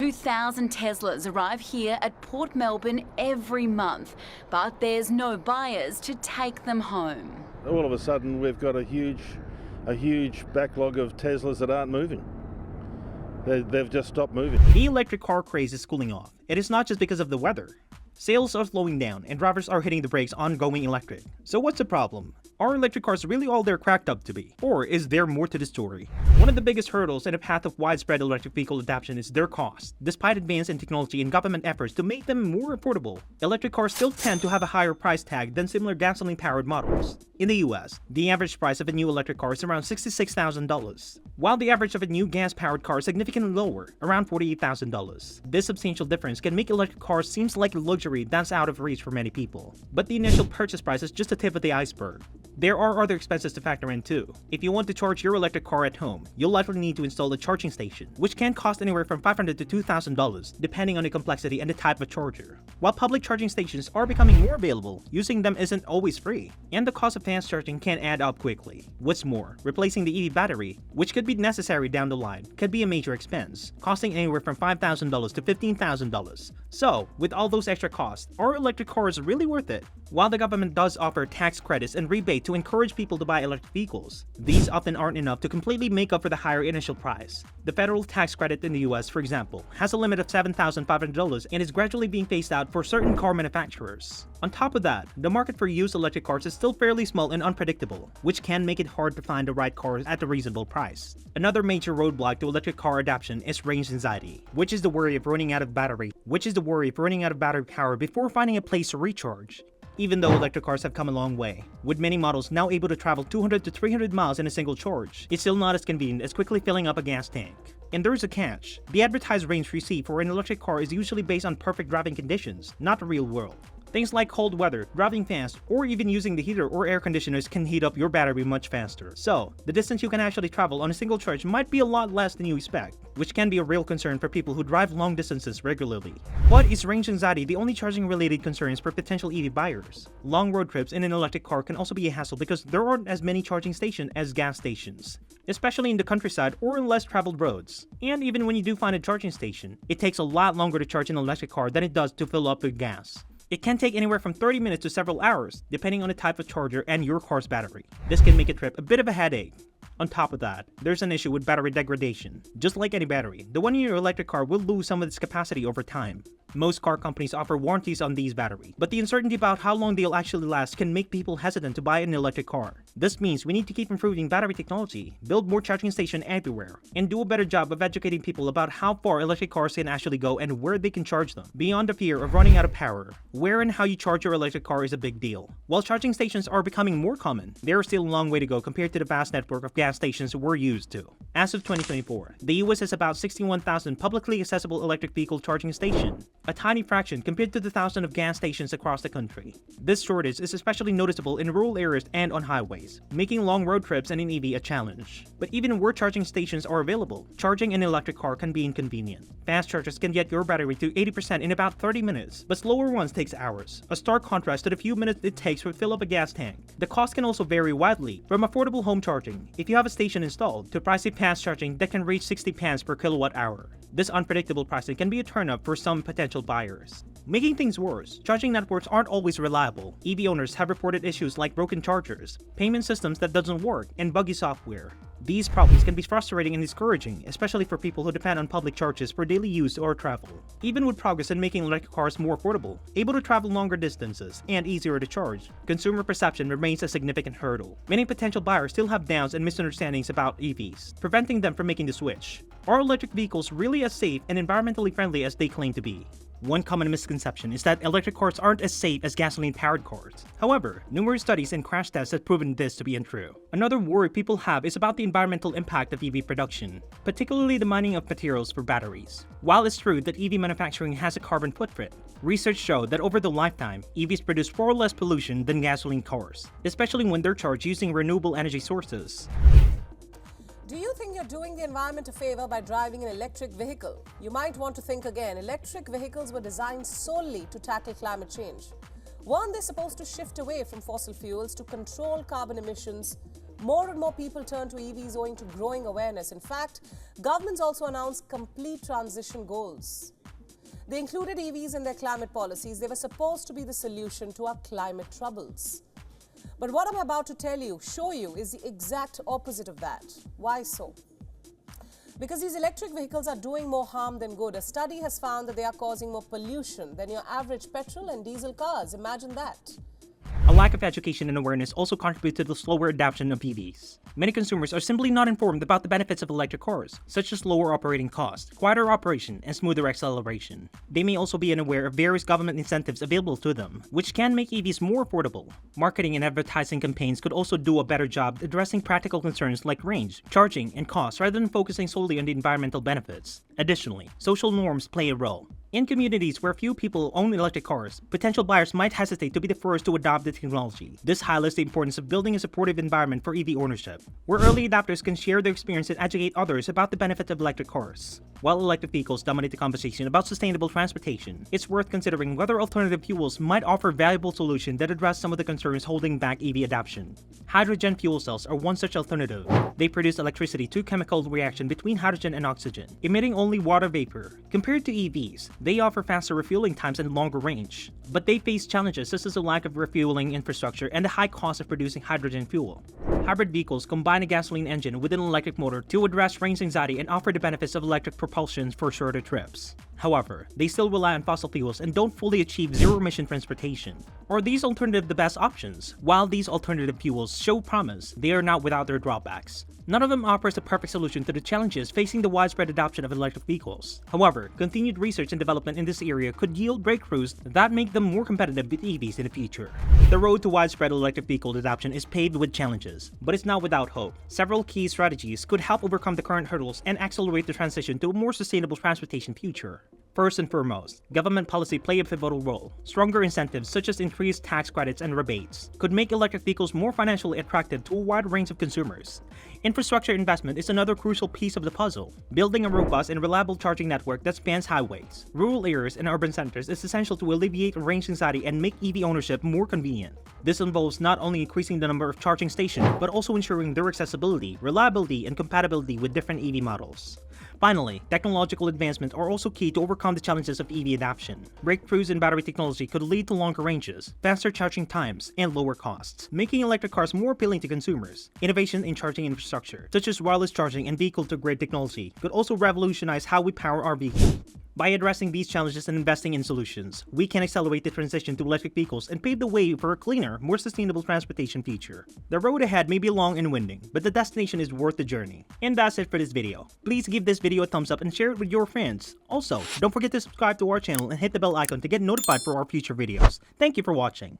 2,000 Teslas arrive here at Port Melbourne every month, but there's no buyers to take them home. All of a sudden we've got a huge backlog of Teslas that aren't moving. They've just stopped moving. The electric car craze is cooling off. It is not just because of the weather. Sales are slowing down and drivers are hitting the brakes on going electric. So what's the problem? Are electric cars really all they're cracked up to be? Or is there more to the story? One of the biggest hurdles in the path of widespread electric vehicle adoption is their cost. Despite advances in technology and government efforts to make them more affordable, electric cars still tend to have a higher price tag than similar gasoline-powered models. In the US, the average price of a new electric car is around $66,000, while the average of a new gas-powered car is significantly lower, around $48,000. This substantial difference can make electric cars seem like a luxury that's out of reach for many people. But the initial purchase price is just the tip of the iceberg. There are other expenses to factor in too. If you want to charge your electric car at home, you'll likely need to install a charging station, which can cost anywhere from $500 to $2,000 depending on the complexity and the type of charger. While public charging stations are becoming more available, using them isn't always free, and the cost of fast charging can add up quickly. What's more, replacing the EV battery, which could be necessary down the line, could be a major expense, costing anywhere from $5,000 to $15,000. So, with all those extra costs, are electric cars really worth it? While the government does offer tax credits and rebates to encourage people to buy electric vehicles, these often aren't enough to completely make up for the higher initial price. The federal tax credit in the US, for example, has a limit of $7,500 and is gradually being phased out for certain car manufacturers. On top of that, the market for used electric cars is still fairly small and unpredictable, which can make it hard to find the right cars at a reasonable price. Another major roadblock to electric car adoption is range anxiety, which is the worry of running out of battery power before finding a place to recharge. Even though electric cars have come a long way, with many models now able to travel 200 to 300 miles in a single charge, it's still not as convenient as quickly filling up a gas tank. And there's a catch. The advertised range we see for an electric car is usually based on perfect driving conditions, not the real world. Things like cold weather, driving fast, or even using the heater or air conditioners can heat up your battery much faster. So, the distance you can actually travel on a single charge might be a lot less than you expect, which can be a real concern for people who drive long distances regularly. But is range anxiety the only charging-related concerns for potential EV buyers? Long road trips in an electric car can also be a hassle because there aren't as many charging stations as gas stations, especially in the countryside or in less traveled roads. And even when you do find a charging station, it takes a lot longer to charge an electric car than it does to fill up with gas. It can take anywhere from 30 minutes to several hours, depending on the type of charger and your car's battery. This can make a trip a bit of a headache. On top of that, there's an issue with battery degradation. Just like any battery, the one in your electric car will lose some of its capacity over time. Most car companies offer warranties on these batteries, but the uncertainty about how long they'll actually last can make people hesitant to buy an electric car. This means we need to keep improving battery technology, build more charging stations everywhere, and do a better job of educating people about how far electric cars can actually go and where they can charge them. Beyond the fear of running out of power, where and how you charge your electric car is a big deal. While charging stations are becoming more common, there is still a long way to go compared to the vast network of gas stations we're used to. As of 2024, the US has about 61,000 publicly accessible electric vehicle charging stations, a tiny fraction compared to the thousands of gas stations across the country. This shortage is especially noticeable in rural areas and on highways, making long road trips in an EV a challenge. But even where charging stations are available, charging an electric car can be inconvenient. Fast chargers can get your battery to 80% in about 30 minutes, but slower ones takes hours, a stark contrast to the few minutes it takes to fill up a gas tank. The cost can also vary widely, from affordable home charging, if you have a station installed, to pricey fast charging that can reach 60 pence per kilowatt hour. This unpredictable pricing can be a turn-up for some potential buyers. Making things worse, charging networks aren't always reliable. EV owners have reported issues like broken chargers, payment systems that doesn't work, and buggy software. These problems can be frustrating and discouraging, especially for people who depend on public charges for daily use or travel. Even with progress in making electric cars more affordable, able to travel longer distances, and easier to charge, consumer perception remains a significant hurdle. Many potential buyers still have doubts and misunderstandings about EVs, preventing them from making the switch. Are electric vehicles really as safe and environmentally friendly as they claim to be? One common misconception is that electric cars aren't as safe as gasoline-powered cars. However, numerous studies and crash tests have proven this to be untrue. Another worry people have is about the environmental impact of EV production, particularly the mining of materials for batteries. While it's true that EV manufacturing has a carbon footprint, research showed that over the lifetime, EVs produce far less pollution than gasoline cars, especially when they're charged using renewable energy sources. Do you think you're doing the environment a favor by driving an electric vehicle? You might want to think again. Electric vehicles were designed solely to tackle climate change. Weren't they supposed to shift away from fossil fuels to control carbon emissions More and more people turn to EVs owing to growing awareness. In fact, governments also announced complete transition goals. They included EVs in their climate policies. They were supposed to be the solution to our climate troubles. But what I'm about to show you, is the exact opposite of that. Why so? Because these electric vehicles are doing more harm than good. A study has found that they are causing more pollution than your average petrol and diesel cars. Imagine that. A lack of education and awareness also contribute to the slower adoption of EVs. Many consumers are simply not informed about the benefits of electric cars, such as lower operating costs, quieter operation, and smoother acceleration. They may also be unaware of various government incentives available to them, which can make EVs more affordable. Marketing and advertising campaigns could also do a better job addressing practical concerns like range, charging, and cost rather than focusing solely on the environmental benefits. Additionally, social norms play a role. In communities where few people own electric cars, potential buyers might hesitate to be the first to adopt the technology. This highlights the importance of building a supportive environment for EV ownership, where early adopters can share their experience and educate others about the benefits of electric cars. While electric vehicles dominate the conversation about sustainable transportation, it's worth considering whether alternative fuels might offer valuable solutions that address some of the concerns holding back EV adoption. Hydrogen fuel cells are one such alternative. They produce electricity through chemical reaction between hydrogen and oxygen, emitting only water vapor. Compared to EVs, they offer faster refueling times and longer range. But they face challenges such as a lack of refueling infrastructure and the high cost of producing hydrogen fuel. Hybrid vehicles combine a gasoline engine with an electric motor to address range anxiety and offer the benefits of electric propulsion for shorter trips. However, they still rely on fossil fuels and don't fully achieve zero-emission transportation. Are these alternatives the best options? While these alternative fuels show promise, they are not without their drawbacks. None of them offers a perfect solution to the challenges facing the widespread adoption of electric vehicles. However, continued research and development in this area could yield breakthroughs that make them more competitive with EVs in the future. The road to widespread electric vehicle adoption is paved with challenges, but it's not without hope. Several key strategies could help overcome the current hurdles and accelerate the transition to a more sustainable transportation future. First and foremost, government policy play a pivotal role. Stronger incentives such as increased tax credits and rebates could make electric vehicles more financially attractive to a wide range of consumers. Infrastructure investment is another crucial piece of the puzzle. Building a robust and reliable charging network that spans highways, rural areas, and urban centers is essential to alleviate range anxiety and make EV ownership more convenient. This involves not only increasing the number of charging stations, but also ensuring their accessibility, reliability, and compatibility with different EV models. Finally, technological advancements are also key to overcome the challenges of EV adoption. Breakthroughs in battery technology could lead to longer ranges, faster charging times, and lower costs, making electric cars more appealing to consumers. Innovation in charging infrastructure, such as wireless charging and vehicle-to-grid technology, could also revolutionize how we power our vehicles. By addressing these challenges and investing in solutions, we can accelerate the transition to electric vehicles and pave the way for a cleaner, more sustainable transportation future. The road ahead may be long and winding, but the destination is worth the journey. And that's it for this video. Please give this video a thumbs up and share it with your friends. Also, don't forget to subscribe to our channel and hit the bell icon to get notified for our future videos. Thank you for watching.